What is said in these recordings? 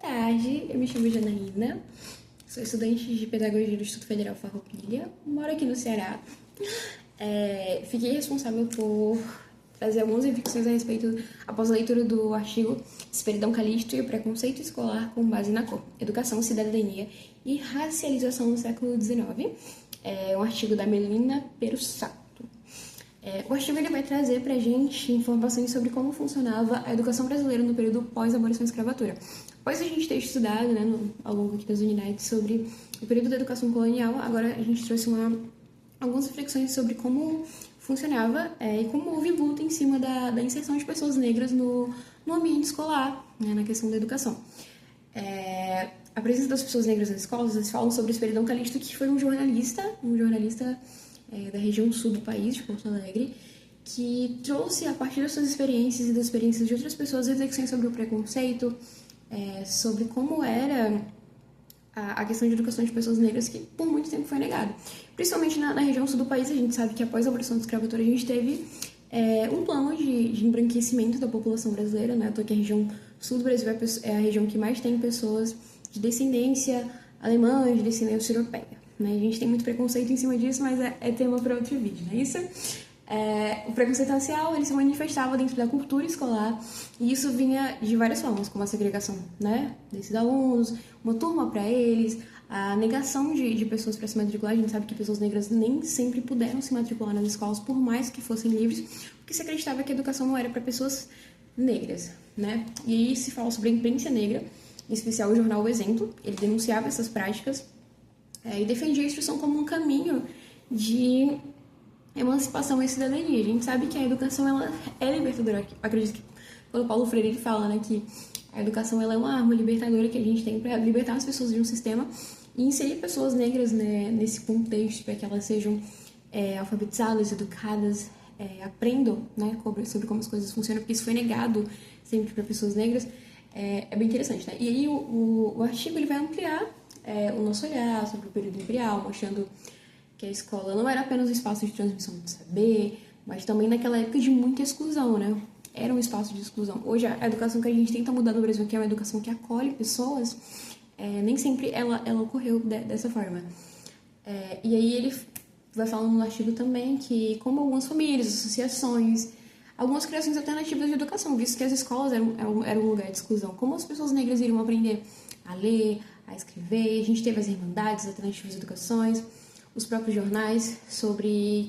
tarde, eu me chamo Janaína, sou estudante de Pedagogia do Instituto Federal Farroupilha, moro aqui no Ceará. Fiquei responsável por trazer algumas reflexões a respeito, após a leitura do artigo Esperidão Calixto e o Preconceito Escolar com Base na Cor, Educação, Cidadania e Racialização no século XIX. É um artigo da Melina Perussato. O artigo ele vai trazer para a gente informações sobre como funcionava a educação brasileira no período pós-abolição da escravatura. Após a gente ter estudado, ao longo aqui das unidades, sobre o período da educação colonial, agora a gente trouxe algumas reflexões sobre como funcionava e como houve luta em cima da inserção de pessoas negras no ambiente escolar, na questão da educação. A presença das pessoas negras nas escolas, eles falam sobre o Esperidão Calixto, que foi um jornalista da região sul do país, de Porto Alegre, que trouxe, a partir das suas experiências e das experiências de outras pessoas, reflexões sobre o preconceito, sobre como era a questão de educação de pessoas negras, que por muito tempo foi negada. Principalmente na região sul do país, a gente sabe que após a abolição da escravatura, a gente teve um plano de embranquecimento da população brasileira, né? Porque a região sul do Brasil é a região que mais tem pessoas de descendência alemã, de descendência europeia. Né? A gente tem muito preconceito em cima disso, mas é tema para outro vídeo, não é isso? O preconceito racial ele se manifestava dentro da cultura escolar e isso vinha de várias formas, como a segregação, né, desses alunos, uma turma para eles, a negação de pessoas para se matricular. A gente sabe que pessoas negras nem sempre puderam se matricular nas escolas, por mais que fossem livres, porque se acreditava que a educação não era para pessoas negras, né? E aí se fala sobre a imprensa negra, em especial o jornal O Exemplo. Ele denunciava essas práticas e defendia a instrução como um caminho de emancipação e cidadania. A gente sabe que a educação ela é libertadora. Eu acredito que quando Paulo Freire ele fala, né, que a educação ela é uma arma libertadora que a gente tem para libertar as pessoas de um sistema e inserir pessoas negras, né, nesse contexto, para que elas sejam alfabetizadas, educadas, aprendam, né, sobre como as coisas funcionam, porque isso foi negado sempre para pessoas negras. É bem interessante, né? E aí o artigo ele vai ampliar o nosso olhar sobre o período imperial, mostrando que a escola não era apenas um espaço de transmissão do saber, mas também naquela época de muita exclusão, né? Era um espaço de exclusão. Hoje, a educação que a gente tenta mudar no Brasil, que é uma educação que acolhe pessoas, nem sempre ela ocorreu dessa forma. E aí ele vai falando no artigo também que, como algumas famílias, associações, algumas criações alternativas de educação, visto que as escolas eram um lugar de exclusão, como as pessoas negras iriam aprender a ler, a escrever. A gente teve as irmandades, as alternativas de educações, os próprios jornais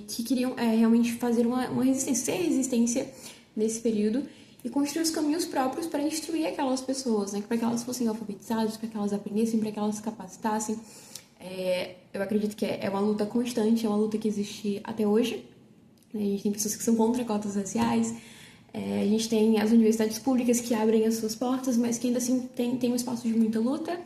que queriam realmente fazer uma resistência nesse período e construir os caminhos próprios para instruir aquelas pessoas, né? Para que elas fossem alfabetizadas, para que elas aprendessem, para que elas se capacitassem. Eu acredito que é uma luta constante, é uma luta que existe até hoje. A gente tem pessoas que são contra cotas raciais, a gente tem as universidades públicas que abrem as suas portas, mas que ainda assim tem um espaço de muita luta.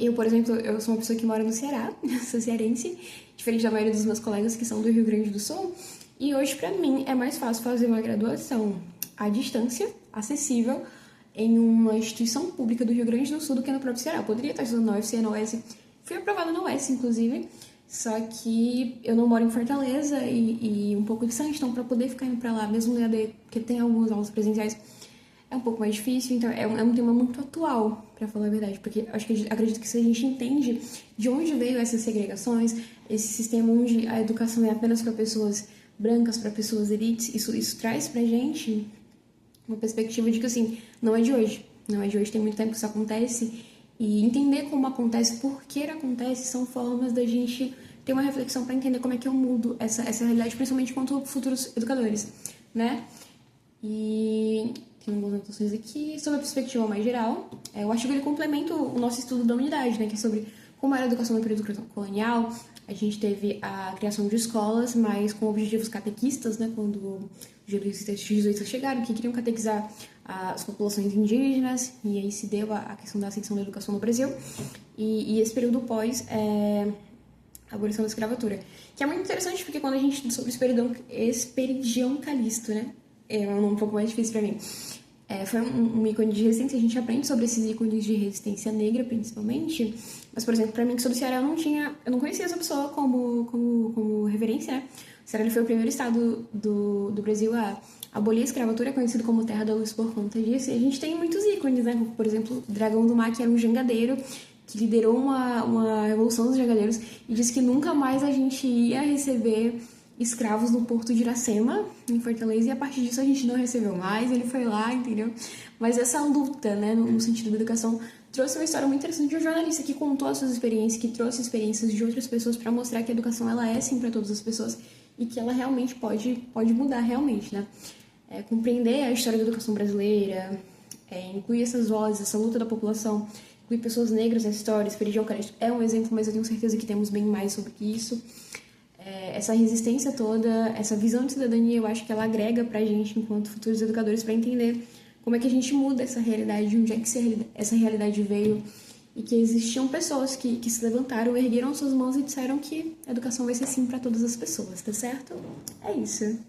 Eu, por exemplo, eu sou uma pessoa que mora no Ceará, sou cearense, diferente da maioria dos meus colegas que são do Rio Grande do Sul, e hoje, para mim, é mais fácil fazer uma graduação à distância, acessível, em uma instituição pública do Rio Grande do Sul do que no próprio Ceará. Eu poderia estar estudando na UFC, na UES, fui aprovada na UES, inclusive, só que eu não moro em Fortaleza e um pouco distante, então para poder ficar indo para lá, mesmo no EAD, porque tem algumas aulas presenciais, é um pouco mais difícil. Então é um tema muito atual, para falar a verdade, porque acredito que se a gente entende de onde veio essas segregações, esse sistema onde a educação é apenas para pessoas brancas, para pessoas elites, isso traz pra gente uma perspectiva de que, assim, não é de hoje, tem muito tempo que isso acontece, e entender como acontece, por que acontece, são formas da gente ter uma reflexão para entender como é que eu mudo essa realidade, principalmente enquanto futuros educadores, né? E tem algumas anotações aqui sobre a perspectiva mais geral. Eu acho que ele complementa o nosso estudo da unidade, né? Que é sobre como era a educação no período colonial. A gente teve a criação de escolas, mas com objetivos catequistas, né? Quando os jesuítas chegaram, que queriam catequizar as populações indígenas, e aí se deu a questão da ascensão da educação no Brasil. E esse período pós a abolição da escravatura, que é muito interessante porque quando a gente estuda sobre Esperidião Calixto, né? É um nome um pouco mais difícil para mim. Foi um ícone de resistência. A gente aprende sobre esses ícones de resistência negra, principalmente. Mas, por exemplo, para mim que sou do Ceará, eu não conhecia essa pessoa como referência, né? O Ceará foi o primeiro estado do Brasil a abolir a escravatura, é conhecido como Terra da Luz por conta disso. E a gente tem muitos ícones, né? Por exemplo, o Dragão do Mar, que era um jangadeiro, que liderou uma revolução dos jangadeiros e disse que nunca mais a gente ia receber escravos no porto de Iracema, em Fortaleza, e a partir disso a gente não recebeu mais, ele foi lá, entendeu? Mas essa luta, né, no sentido da educação, trouxe uma história muito interessante de um jornalista que contou as suas experiências, que trouxe experiências de outras pessoas para mostrar que a educação, ela é sim para todas as pessoas e que ela realmente pode mudar realmente, né? Compreender a história da educação brasileira, incluir essas vozes, essa luta da população, incluir pessoas negras nessa história. Esperidião Calixto é um exemplo, mas eu tenho certeza que temos bem mais sobre isso. Essa resistência toda, essa visão de cidadania, eu acho que ela agrega pra gente, enquanto futuros educadores, para entender como é que a gente muda essa realidade, de onde é que essa realidade veio, e que existiam pessoas que se levantaram, ergueram suas mãos e disseram que a educação vai ser sim para todas as pessoas, tá certo? É isso.